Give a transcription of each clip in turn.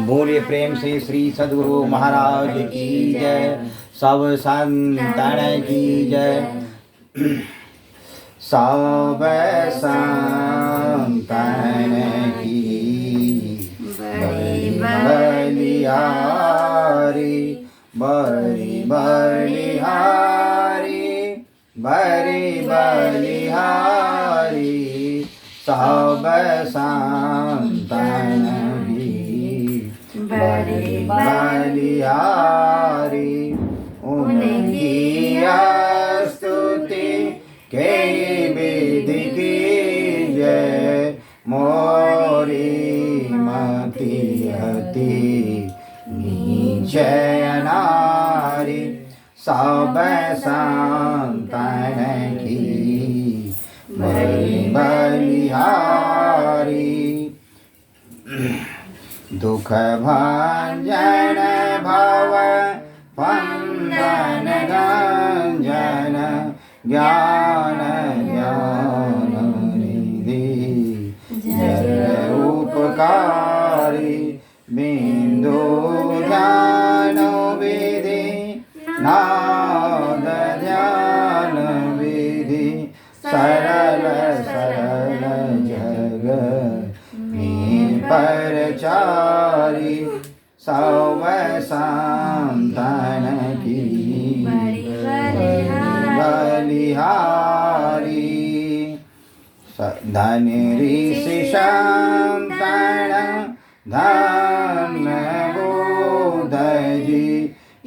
बोलिए प्रेम से श्री सद्गुरु महाराज की जय। सब संतन की जय। सब संतन की बड़ी बलिहारी, बड़ी बलिहारी, बड़ी बलिहारी। सब संतन बड़ी बलिहारी, उनकी स्तुति के विधि की जय। मोरी मति अति नीचय नारी, सब संतन की बड़ी बलिहारी। दुख भंजन भव बंधन गंजन, ज्ञान ज्ञान निधि जय उपकारी। बिंदु ध्यान विधि, नाद ध्यान विधि, सरल सरल जग परचारी। सब संतन की बलिहारी। धन ऋषि संतन धन बोध जी,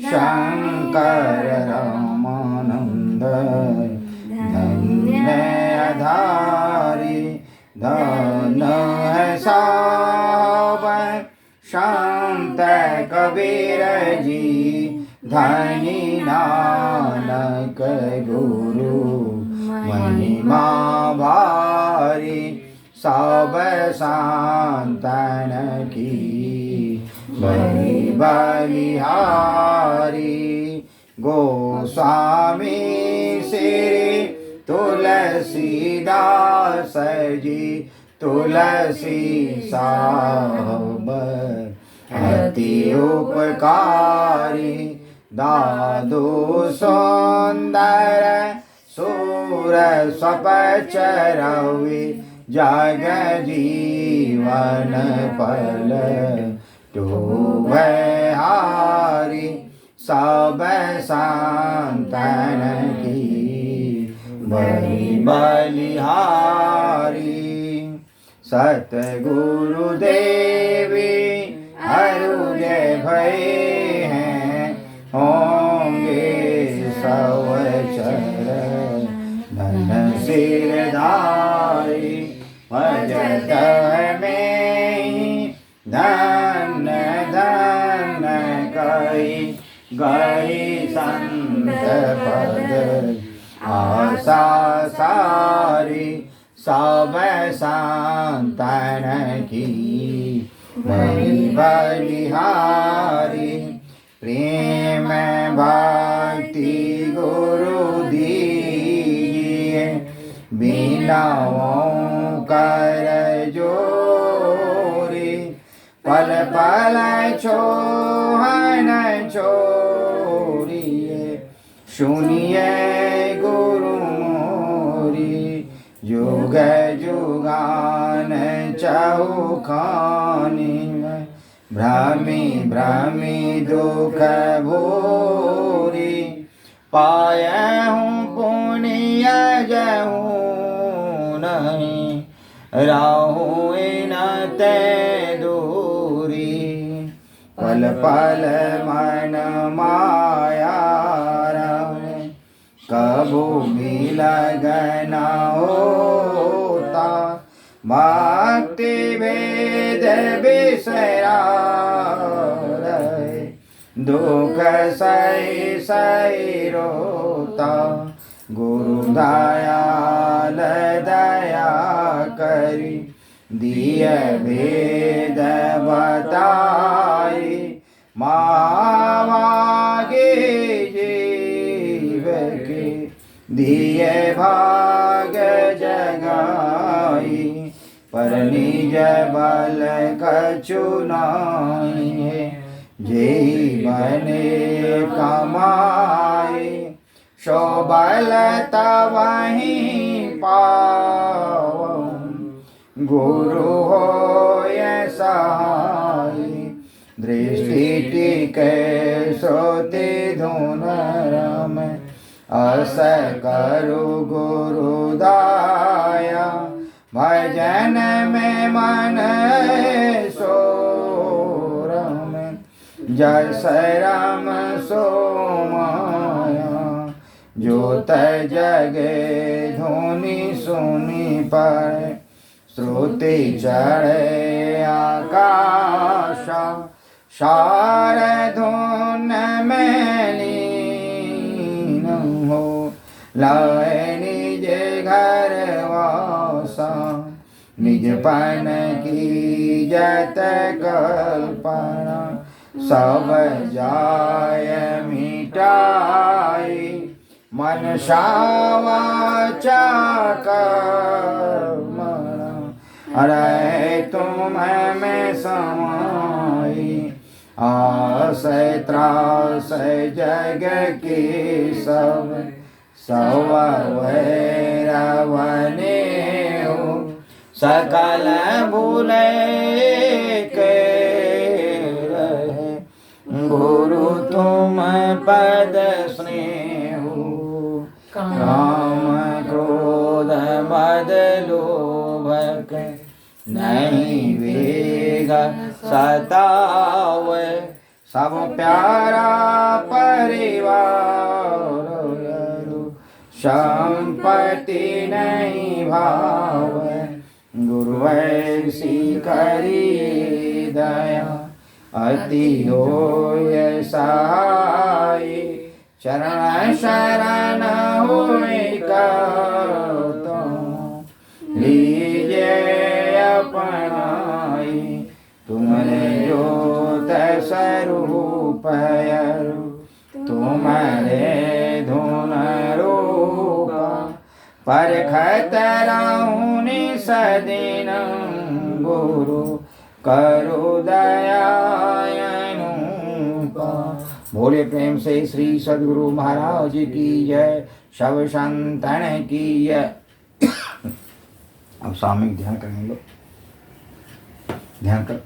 शंकर रामानंद धन्य आधारी। धन है सब संत कबीर जी, धनी नानक गुरु महिमा भारी। सब संतन की बड़ी बलिहारी। गोस्वामी श्री तुलसीदास जी, तुलसी साहब अति उपकारी। दादू सुंदर सूर स्वपचरवि, जग जीवन पल टूबहारी। सब संतन की बड़ी बलिहारी। सतगुरु देवी हरुदय भय हैं, होंगे सवचर धन सिरधारी। भजत में धन धन कई, गई संत पद आशा सारी। सब संतन की बड़ी बलिहारी। प्रेम भक्ति गुरु दीजिए, बिनाओं कर जोरी। पल पल छोहन छोड़िए, सुनिए गुरु मोरी। जुग जुगान चौखानी, भ्रमी भ्रमी दुख भूरी। पाय हूँ पुण्य जहूँ नहीं, राहु इन ते दूरी। पल पल मन माया रहे, कबू भी लगना होता। भक्ति भेद बिसरा रहे, दुख सही सही रोता। गुरु दयाल दया करी, दिए भेद बताई। मावागे जीव के दिए भाग जगाई, पर निज बल कछु नाई। जीवने कमाए सो बल तवहि पाओ गुरु होय सहाय दृष्टि टिके सोते धुन रम अस करु गुरु दाया भजन में मन सो रम जस राम सो माया जोत जगे धुनि सुनि पर श्रुति चढ़े आकाश सार धुन में लीन हो लाए निज घर वासा निज पन की जत कल्पना सब जाय मिटाई मन वाचा कर्मणा अरे तुम में समाई आश्रय त्रासय जग की सब वैरवने हो सकल भूले के रहे गुरु तुम पद स्नेह काम क्रोध मद लोभ नहीं वेग सतावे सब प्यारा परिवार संपत्ति नहीं भावे गुरु ऐसी करी दया अति होय सहाय शरण शरण होय तो लीजे अपनाई तुम्हारे जोत स्वरूप तुम्हारे धुन रूपा परखत राहुनि सदिन गुरु करो दयानुपा। भोले प्रेम से श्री सद्गुरु महाराज की जय, सब संतन की जय। अब सामूहिक ध्यान करेंगे लोग, ध्यान कर।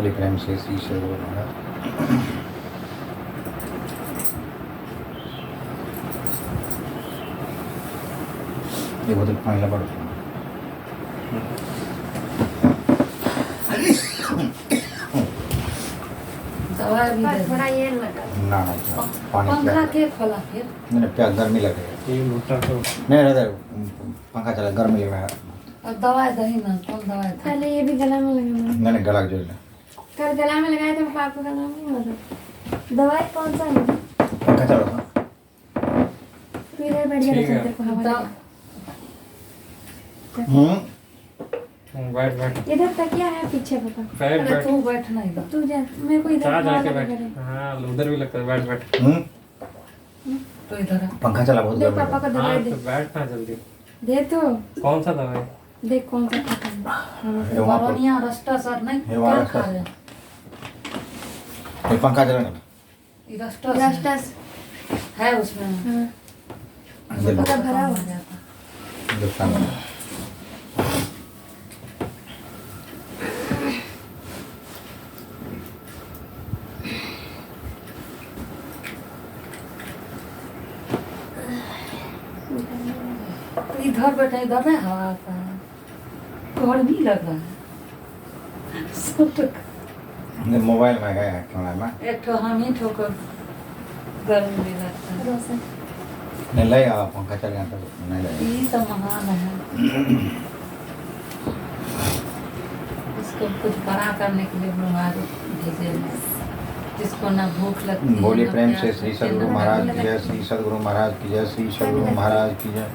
बोले प्रेम से श्री सद्गुरु महाराज। ये बोतल पानी ला पड़ो। दवा भी दे थोड़ा ये लगा ना पानी पंखा के खोला फिर मैंने प्यास गर्मी लग रही है। ये मोटा तो नहीं रहता पंखा चला गर्मी लग रहा है। और दवाई दही ना कौन दवाई था पहले ये भी गला में लगाना मैंने गला जो है कल गला में लगाया था पापा का नाम नहीं मतलब दवाई कौन सा है पंखा चलो सा तू इधर बैठ जा ठीक है। तेरे को हवा लगे। बैठ बैठ इधर तकिया है पीछे पापा बैठ अरे बैठ तू बैठ ना इधर तू जा मेरे को इधर कहाँ हवा जाके लगे बैठ करे। हाँ उधर भी लगता है बैठ बैठ तो इधर आ। पंखा चला बहुत दे गर्मी पापा लग को हाँ दवाई तो दे बैठ ना जल्दी दे तो कौन सा दवाई देख कौन सा खाता है रहा है। वहाँ पर बरौनिया रस्ता सर नहीं ये वहाँ क्या रास्ता खा रहे ये पंखा चला ना ये रस्ता रास्तास है उसमें हाँ जल्दी पता भरा हो हुआ जाता दुकान में। इधर बैठे इधर नहीं हवा आता है घर भी लग रहा है सब तो ये मोबाइल में है कैमरा में एक ठो हम ही ठोकर गर्मी भी लगता है रोशन नहीं लगेगा पंखा चल गया तो नहीं लगेगा। ये तो महान है इसको कुछ बड़ा करने के लिए बीमारी भेजे हैं। जिसको ना भूख लगती है बोलिए ना प्रेम प्यास से श्री लगती है, सद्गुरु ना महाराज गर्मी की जय लगती श्री सद्गुरु महाराज की जय श्री सद्गुरु महाराज की जय। है।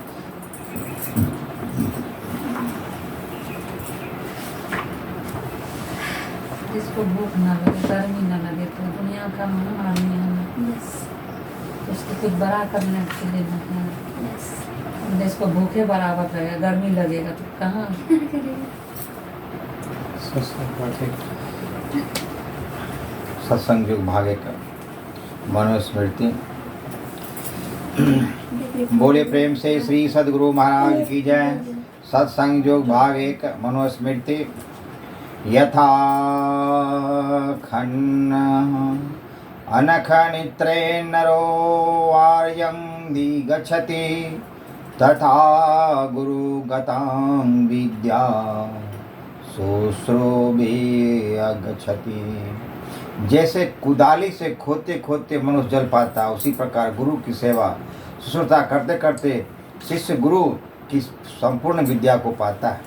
जिसको भूख ना लगे गर्मी ना लगे तो दुनिया का महान आदमी है यस उसको कुछ बड़ा करने के लिए ना है यस जिसको भूखे बराबर लगेगा गर्मी लगेगा तो कहाँ सत्संग युग भाग एक मनुस्मृति। बोले प्रेम से श्री सद्गुरु महाराज की जय। सत्संग योग भाग एक मनुस्मृति। यथा खन्न अनख नित्रे नरो आर्यं दिगच्छति तथा गुरु गतां विद्या शुश्रूषे अगच्छति। जैसे कुदाली से खोदते खोदते मनुष्य जल पाता उसी प्रकार गुरु की सेवा शुश्रूषा करते करते शिष्य गुरु की संपूर्ण विद्या को पाता है।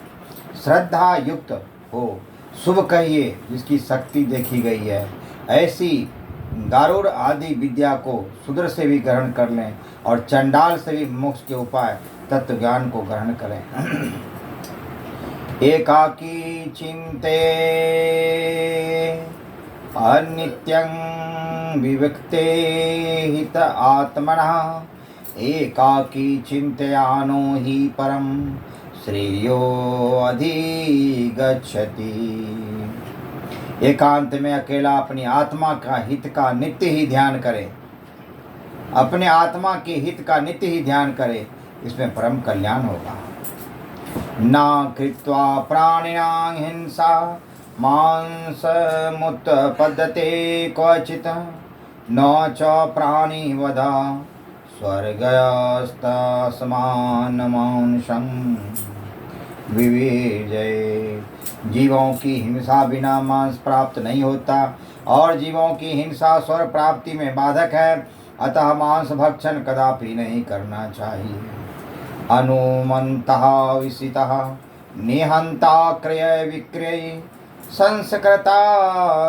श्रद्धा युक्त हो शुभ कहिए जिसकी शक्ति देखी गई है ऐसी दारुड़ आदि विद्या को शूद्र से भी ग्रहण कर लें और चंडाल से भी मोक्ष के उपाय तत्व ज्ञान को ग्रहण करें। एकाकी चिंते अनित्यं विविक्ते हित आत्मनः एकाकी चिंतयानो हि परम श्रेयो अधिगच्छति। एकांत में अकेला अपनी आत्मा का हित का नित्य ही ध्यान करे। अपने आत्मा के हित का नित्य ही ध्यान करे इसमें परम कल्याण होगा। ना कृत्वा प्राणिनां हिंसा मांसमुत्पद्यते क्वचित् न च प्राणिवधा स्वर्गस्तस्मान्मांसं विवेजय। जीवों की हिंसा बिना मांस प्राप्त नहीं होता और जीवों की हिंसा स्वर्ग प्राप्ति में बाधक है, अतः मांस भक्षण कदापि नहीं करना चाहिए। अनुमन्तः विसितः निहंता क्रय विक्रय संस्कृता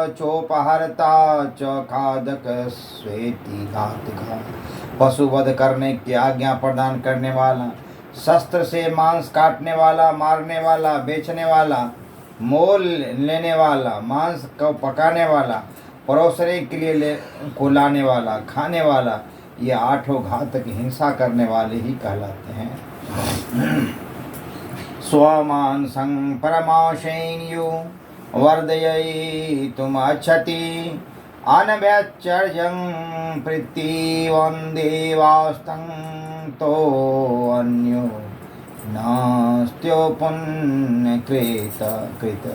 चोपहर्ता च खादक स्वेति घातका। पशुवध करने की आज्ञा प्रदान करने वाला, शस्त्र से मांस काटने वाला, मारने वाला, बेचने वाला, मोल लेने वाला, मांस को पकाने वाला, परोसने के लिए को लाने वाला, खाने वाला, ये आठों घातक हिंसा करने वाले ही कहलाते हैं। स्वमांसं परमाशेन्यो वर्धयितुम् अच्छति अनभ्यचर्यं पृथिवं देवास्तं तोऽन्यो नास्त्यो पुण्यकृत कृत।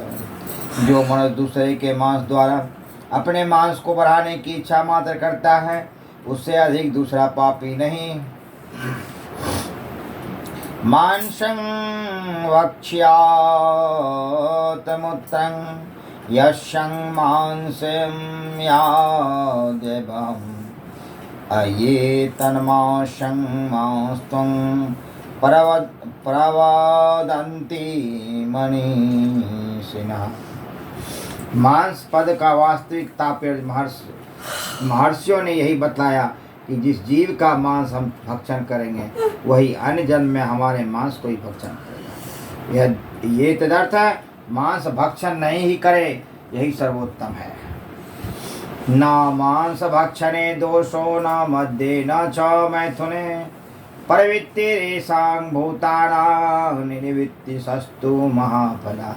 जो मनुष्य दूसरे के मांस द्वारा अपने मांस को बढ़ाने की इच्छा मात्र करता है, उससे अधिक दूसरा पापी नहीं। मांसं वक्ष्यातमुत्रं यशं मांसं यादेवम् अये तन्मांसं मांस्त्वं प्रवदन्ति मनीषिणः। मांस पद का वास्तविक तात्पर्य महर्षियों ने यही बताया कि जिस जीव का मांस हम भक्षण करेंगे वही अन्य जन्म में हमारे मांस को ही भक्षण करेगा। ये तदर्थ है मांस भक्षण नहीं ही करे, यही सर्वोत्तम है। न मांस भक्षणे दोषो न मद्ये न च मैथुने प्रवृत्तिरेषां भूतानां निवृत्ति सस्तु महाफला।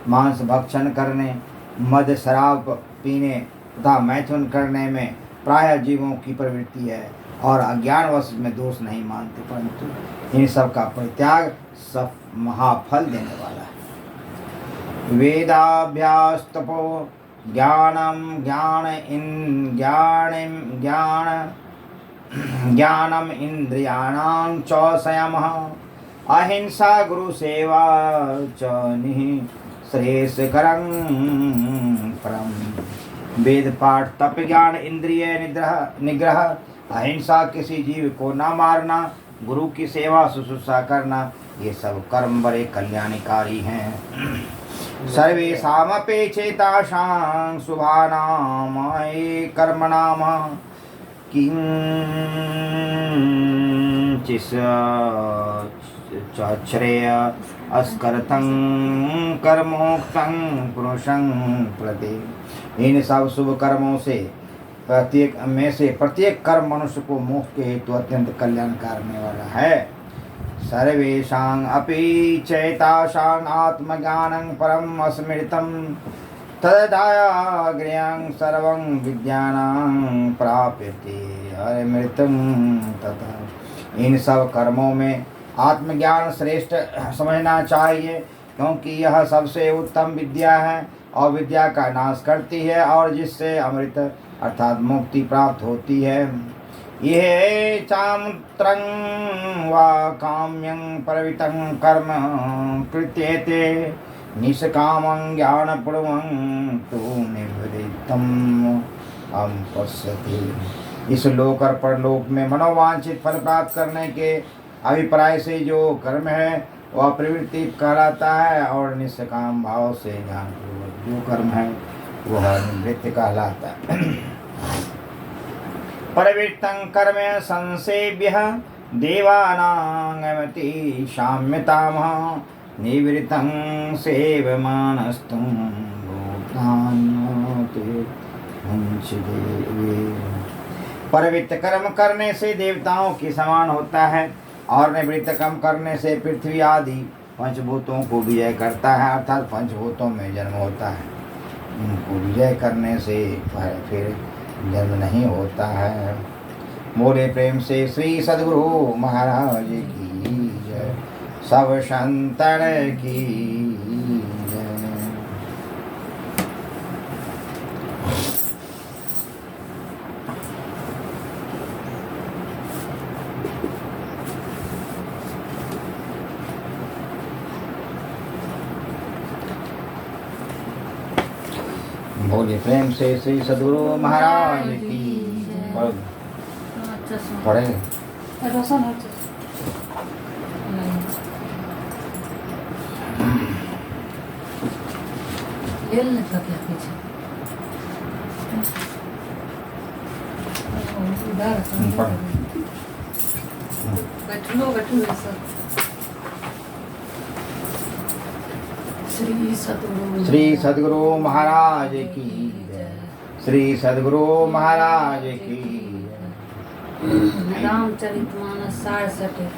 मांस भक्षण करने, मद शराब पीने तथा मैथुन करने में प्रायः जीवों की प्रवृत्ति है और अज्ञानवश में दोष नहीं मानते, परंतु इन सब का परित्याग सब महाफल देने वाला है। वेदाभ्यास तपो ज्ञानम इंद्रियाणां च संयमः अहिंसा गुरु सेवा च श्रेयस्करं परम। वेद पाठ, तप, ज्ञान, इंद्रिय निग्रह, अहिंसा, किसी जीव को न मारना, गुरु की सेवा शुश्रूषा करना, ये सब कर्म बड़े कल्याणकारी हैं। सर्वेषामपेक्षितासां शुभानां कर्मणां किंचिश्रेय अस्करतं कर्मोक्तं पुरुषं प्रति। इन सब शुभ कर्मों से प्रत्येक कर्म मनुष्य को मोक्ष के हेतु अत्यंत कल्याण करने वाला है। सर्वेषां अपि चैतासां आत्मज्ञानं परम अस्मृतं तदधायाग्र्यं सर्वं विद्यानां प्राप्यते अमृतं तथा। इन सब कर्मों में आत्मज्ञान श्रेष्ठ समझना चाहिए, क्योंकि यह सबसे उत्तम विद्या है और विद्या का नाश करती है और जिससे अमृत अर्थात मुक्ति प्राप्त होती है। ये चामुत्रं वा काम्यं परवितं कर्म कृत्येते निष्कामं ज्ञानपूर्वं तु निवृत्तम् पश्यति। इस लोक और परलोक में मनोवांछित फल प्राप्त करने के अभिप्राय से जो कर्म है वह प्रवृत्ति कहलाता है और निष्काम भाव से ज्ञानपूर्वक जो कर्म है वह निवृत्ति कहलाता है। प्रवृत्तं कर्म संसेव्यः देवानांगमति शाम्यतामः निवृत्तं सेवमानस्तु भूतान्ते हंसदेवे। प्रवृत्त कर्म करने से देवताओं के समान होता है और निवृत्त कर्म करने से पृथ्वी आदि पंचभूतों को विजय करता है, अर्थात पंचभूतों में जन्म होता है। उनको विजय करने से फिर जन्म नहीं होता है। मोरे प्रेम से श्री सद्गुरु महाराज की जय, सब संतन की जय। बोलिए प्रेम से श्री सद्गुरु महाराज की पढ़े। श्री सद्गुरु महाराज की जय, श्री सद्गुरु महाराज की जय। रामचरितमानस 66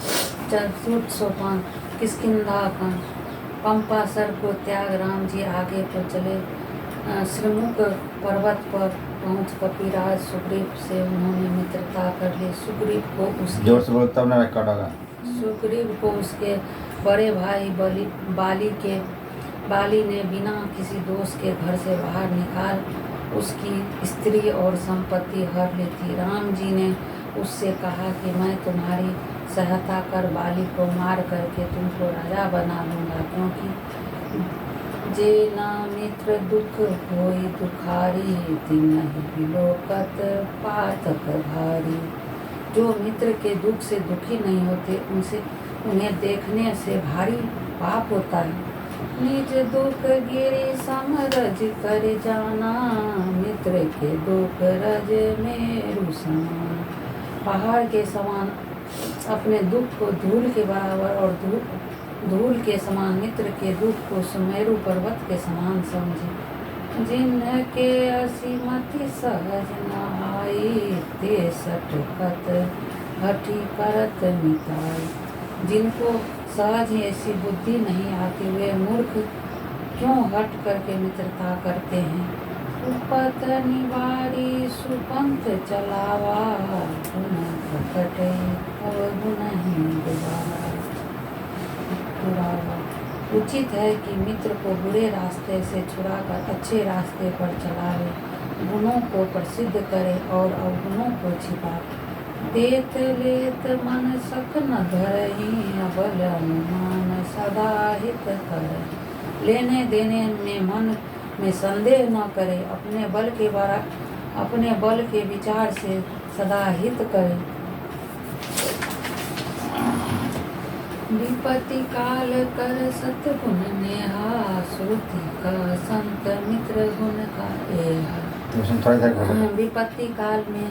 चतुर्थ सोपान किष्किंधा कांड। पंपा सर को त्याग राम जी आगे तो चले। श्रीमुख पर्वत पर पहुंच कपिराज सुग्रीव से उन्होंने मित्रता कर ली। सुग्रीव को उसके बड़े भाई बाली के बाली ने बिना किसी दोष के घर से बाहर निकाल उसकी स्त्री और संपत्ति हर ली थी। राम जी ने उससे कहा कि मैं तुम्हारी सहायता कर बाली को मार करके तुमको राजा बना लूँगा, क्योंकि जे ना मित्र दुख होई दुखारी तिन्हि बिलोकत पातक भारी। जो मित्र के दुख से दुखी नहीं होते उन्हें देखने से भारी पाप होता है। निज दुख गिरि समरज कर जाना, मित्र के दुख रज मेरु समान। पहाड़ के समान अपने दुख को धूल के बराबर और धूल के समान मित्र के दुख को सुमेरु पर्वत के समान समझे। जिनके असीमति सहज न आई, ते सटकत हठी करत मिटाई। जिनको सहज ही ऐसी बुद्धि नहीं आती, वे मूर्ख क्यों हट करके मित्रता करते हैं। उपत निवारी सुपंथ चलावा, गुण प्रकटे और गुणहीन दुबारा। उचित है कि मित्र को बुरे रास्ते से छुड़ाकर अच्छे रास्ते पर चलावे, गुणों को प्रसिद्ध करे और अवगुणों को छिपावे। देत लेत मन सक न धरहि, अबल अनुमान सदा हित कर। लेने देने में मन में संदेह न करे, अपने बल के विचार से सदा हित करे। विपत्ति काल कर सतगुण नेहा, श्रुति का संत मित्र गुण का एहा। विपत्ति काल में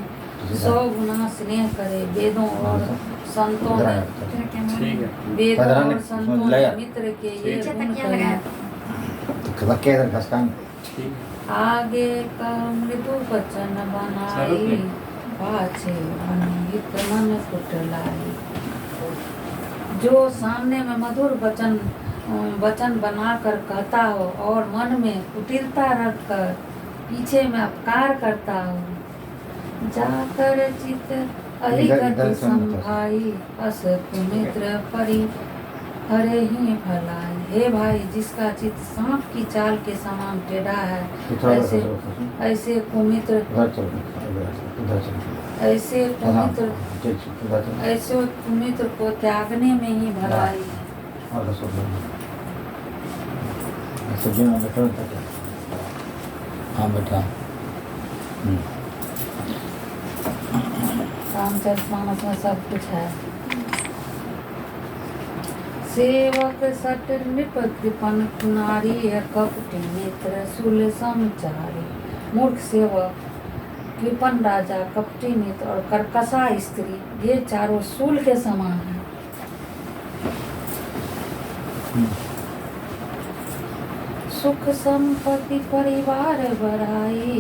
100 गुना स्नेह करे। वेदों और संतों ने मित्र के ये गुण कहे। आगे का मृदु वचन बनाई, पाछे अनहित मन कुटलाई। जो सामने में मधुर वचन बनाकर कहता हो और मन में कुटिलता रखकर पीछे में अपकार करता हो। जाकर चित अहिगति संभाई, अस कुमित्र परि हरे ही भलाई। हे भाई, जिसका चित सांप की चाल के समान टेढ़ा है, ऐसे कुमित्र को त्यागने में ही भलाई है। हाँ बेटा, रामचरितमानस में सब कुछ है। सेवक सट नृप कृपन नारी, कपटी मित्र सुल समचारी। मूर्ख सेवक, कृपन राजा, कपटी मित्र और कर्कशा स्त्री, ये चारों सूल के समान हैं। सुख संपत्ति परिवार बढ़ाई,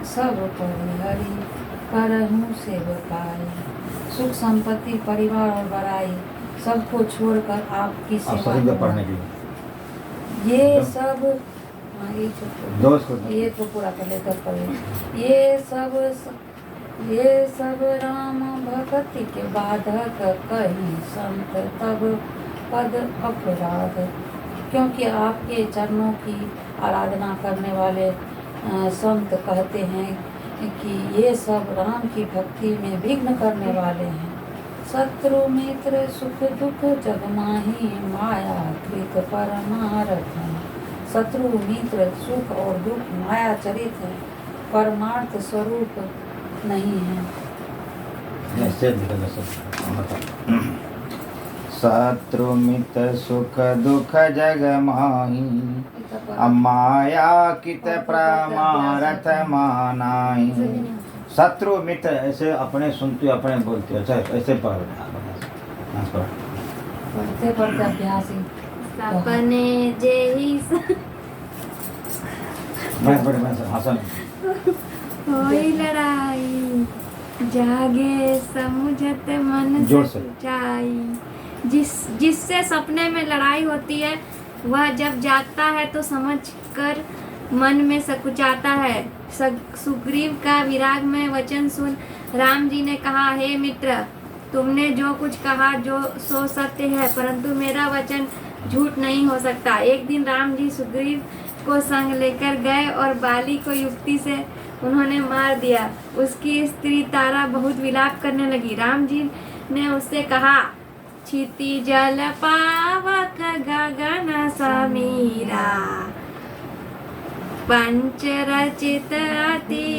सब परिहरी करहूँ सेवकाई। सुख संपत्ति परिवार और बड़ाई सबको छोड़कर आपकी सेवा पढ़ने के लिए ये सब ये तो पूरा पहले तक पढ़े। ये सब राम भक्ति के बाधक, कहीं संत तब पद अपराध। क्योंकि आपके चरणों की आराधना करने वाले संत कहते हैं कि ये सब राम की भक्ति में विघ्न करने वाले हैं। शत्रु मित्र सुख दुख जग माही, माया कृत परमारथ है। शत्रु मित्र सुख और दुख माया चरित है, परमार्थ स्वरूप नहीं है। शत्रु मित्र सुख दुख जग माही, माया कित परमारथ मानाई। शत्रु मित्र ऐसे अपने सुनते अपने बोलते। अच्छा, ऐसे पढ़ते पढ़ते अभ्यास ही सपने जेहि होई लड़ाई, जागे समुझत मन सच्चाई। जिससे सपने में लड़ाई होती है, वह जब जागता है तो समझ कर मन में सकुचाता है। सुग्रीव का विराग में वचन सुन राम जी ने कहा, हे मित्र, तुमने जो कुछ कहा जो सो सत्य है, परंतु मेरा वचन झूठ नहीं हो सकता। एक दिन राम जी सुग्रीव को संग लेकर गए और बाली को युक्ति से उन्होंने मार दिया। उसकी स्त्री तारा बहुत विलाप करने लगी। राम जी ने उससे कहा, क्षिति जल पावक गगन समीरा, पंच रचित अति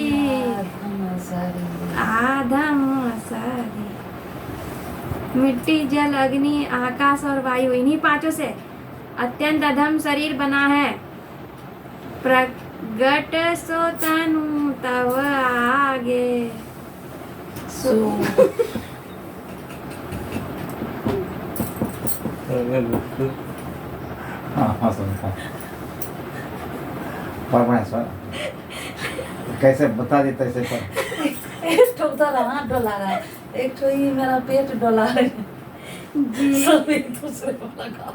आधम सारी। मिट्टी, जल, अग्नि, आकाश और वायु, इन्हीं पांचों से अत्यंत अधम शरीर बना है। प्रगट सो तनु तव आगे सो। हाँ सुन पढ़ सर कैसे बता देते ऐसे पर एक ठो उधर हाथ डोला रहा है, एक ठो ये मेरा पेट डोला रहा है। जी सब एक दूसरे को लगा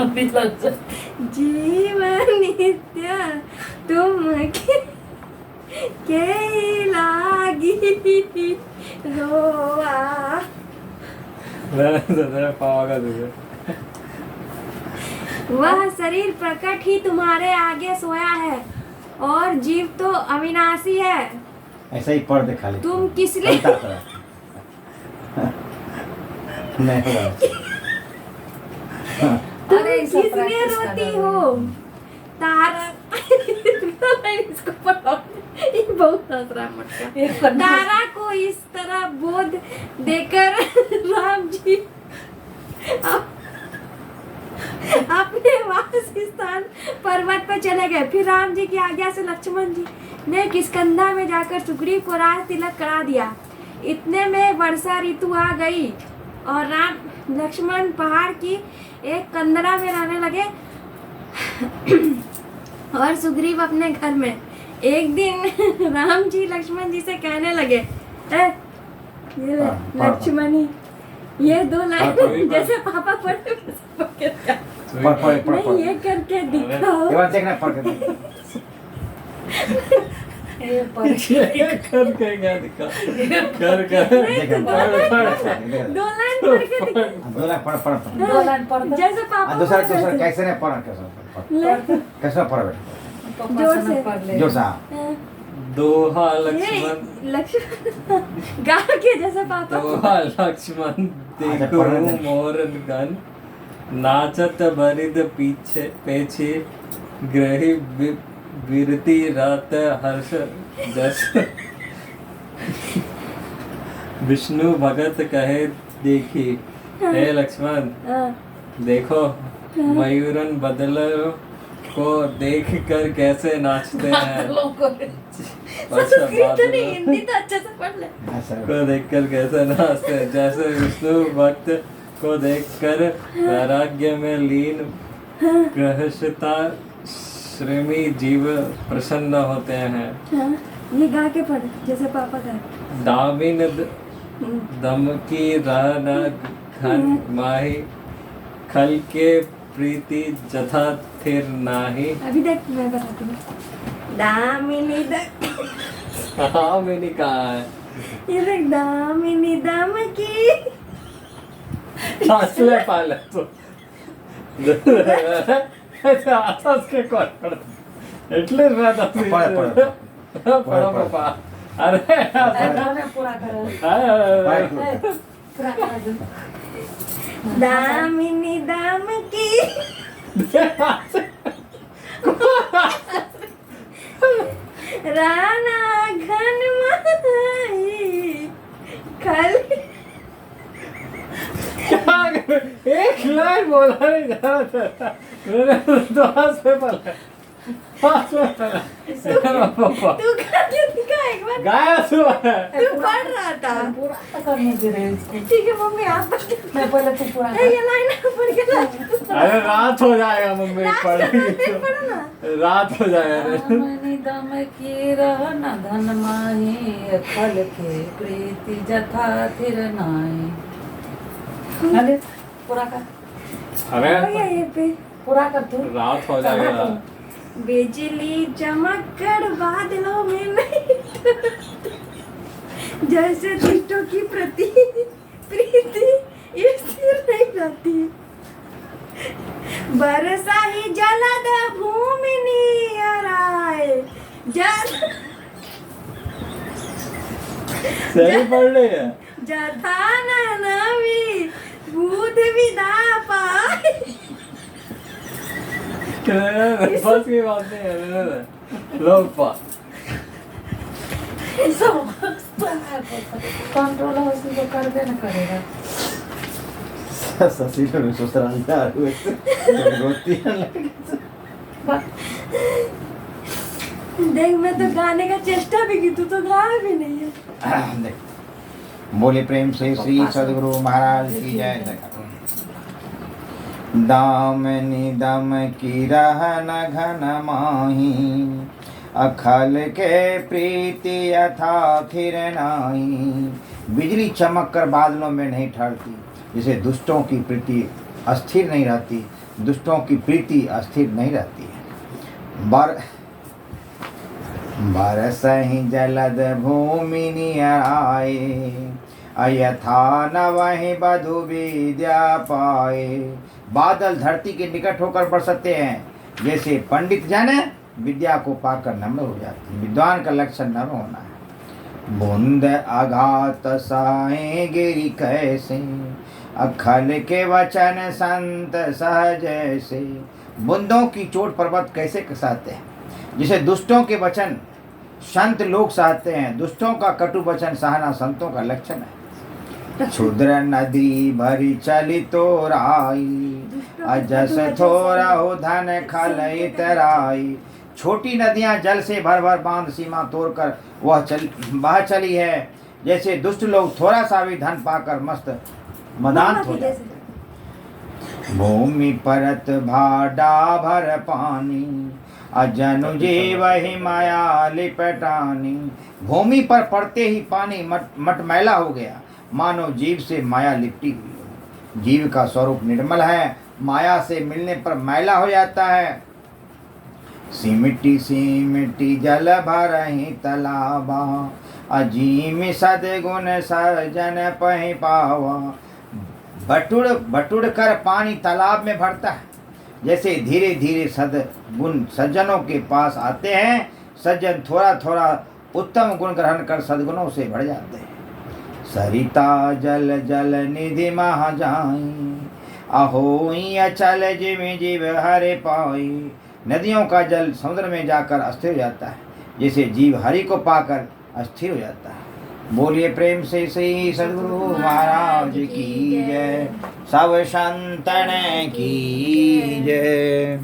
अभी लग जाए। जीवन नित्य तुम के लागी रोआ। पावागा तुझे। वह शरीर प्रकट ही तुम्हारे आगे सोया है और जीव तो अविनाशी है। ऐसा ही पढ़ दे खाली तुम किस लिए नहीं होगा। तुम अरे ये सब किस लिए practice रोती कर हो? रहे तारा इसको पढ़ाओ, ये बहुत हंस रहा है मटका। ये करना- तारा को इस तरह बोध देकर राम जी अपने वास स्थान पर्वत पर चले गए। फिर राम जी की आज्ञा से लक्ष्मण जी ने किष्किंधा में जाकर सुग्रीव को राज तिलक करा दिया। इतने में वर्षा ऋतु आ गई और राम लक्ष्मण पहाड़ की एक कंदरा में रहने लगे और सुग्रीव अपने घर में। एक दिन राम जी लक्ष्मण जी से कहने लगे, ये ले, लक्ष्मणी, ये दो लाइन जैसे पापा पढ़े नहीं, ये करके दिखाओ। एक बार देखना पढ़ के देख। ये पर कर के क्या दिखा कर दो लाइन पढ़ के दिखाओ। दो लाइन पढ़ पढ़ पढ़। दो लाइन पढ़ दो। जैसे पापा दूसरा पढ़ते दूसरा थे। कैसे नहीं पढ़ कैसे ले, कैसे पढ़ बेटा पापा जोर से से। पढ़ ले। जोर सा दोहा ये लक्ष्मण लक्ष्मण गा के जैसे पापा दोहा लक्ष्मण देखो मोर गन नाचत बरिद पीछे पेछे ग्रही विरती रात हर्ष जस विष्णु भगत कहे देखी। हे लक्ष्मण देखो मयूरन बदलों को देख कर कैसे नाचते हैं। लोगों को संस्कृत तो नहीं, हिंदी तो अच्छे से पढ़ ले। को देखकर कैसे नाचते हैं, जैसे विष्णु भक्त को देखकर वैराग्य में लीन गृहस्था श्रेमी जीव प्रसन्न होते हैं। हाँ, ये गा के पढ़ जैसे पापा गा। दामिन दम की रहन घन माही खल के प्रीति जथा थिर नाही। अभी देख मैं बताती हूँ। दामिनी हाँ मैंने कहा है ये देख, दामिनी दम की असले पाले तो ऐसे आसास के कौन पढ़ता एटलीस्ट मैं तो पढ़ो पापा अरे पूरा करो। पूरा कर दो। दामिनी दम की राना घन माही खल। एक लाइन बोला नहीं जा रहा था मैंने तो हाथ पे पढ़ा तू करके दिखा एक बार। गाया सुबह तू पढ़ रहा था। पूरा तो करने दे रहे इसको। ठीक है मम्मी, आप पढ़ के। मैं पहले तू पूरा ए, ये लाइन आप पढ़ के ला। अरे रात हो जाएगा मम्मी पढ़ेगी पढ़ो ना। रात हो जाएगा दामिनी दम की रहन धन माही खल के प्रीति जथा थिर नाही। अरे पूरा कर। अरे हो गया ये पे। पूरा कर तू। रात हो जाएगा बिजली चमक कर बादलों में नहीं जैसे दुष्टों की प्रति प्रीति स्थिर नहीं रहती। बरसा ही जलद भूमि नियराए जल सही पढ़ रहे हैं। जथान नवी बुध विदा पाए। बस की बात नहीं है, लोग पा कंट्रोल उसी को कर देना करेगा। ससी तो ससुराल जा रहे थे रोती है। देख मैं तो गाने का चेष्टा भी की, तू तो गा भी नहीं है। देख, बोले प्रेम से श्री सदगुरु महाराज की जय। दामनी दम की रहन घन माही, अखल के प्रीति यथा थिर नाही। बिजली चमक कर बादलों में नहीं ठहरती, जिसे दुष्टों की प्रीति अस्थिर नहीं रहती, दुष्टों की प्रीति अस्थिर नहीं रहती है। बरस ही जलद भूमि नियराए, अयथा न वही बधु विद्या पाए। बादल धरती के निकट होकर बरसते हैं, जैसे पंडित जन विद्या को पाकर नम्र हो जाते हैं। विद्वान का लक्षण नम्र होना है। बूंद आघात साए गिरी कैसे, अखल के वचन संत सहज से। बूंदों की चोट पर्वत कैसे कसते हैं, जिसे दुष्टों के वचन संत लोग सहते हैं। दुष्टों का कटु वचन सहना संतों का लक्षण है। क्षुद्र नदी भरी चली तोराई, अजस थोरा हो धन खल इतराई। छोटी नदियां जल से भर भर बांध सीमा तोड़कर वह चली है, जैसे दुष्ट लोग थोड़ा सा भी धन पाकर मस्त मदांत हो जाते। भूमि परत भाडा भर पानी, अजनु जीव ही माया लिपटानी। भूमि पर पड़ते ही पानी मटमैला हो गया, मानो जीव से माया लिपटी हुई हो। जीव का स्वरूप निर्मल है, माया से मिलने पर मैला हो जाता है। सिमटी जल भरहि तलाबा, अजीम सदगुण सजन पहि पावा। बटुड़ कर पानी तालाब में भरता है, जैसे धीरे धीरे सदगुण सज्जनों के पास आते हैं। सज्जन थोड़ा थोड़ा उत्तम गुण ग्रहण कर सद्गुणों से भर जाते हैं। सरिता जल जल निधि महा जाई, अहोई अचल जीव जीव हरे पाई। नदियों का जल समुद्र में जाकर अस्थिर हो जाता है, जैसे जीव हरि को पाकर अस्थिर हो जाता है। बोलिए प्रेम से श्री सद्गुरु महाराज की जय, सब संतन की जय।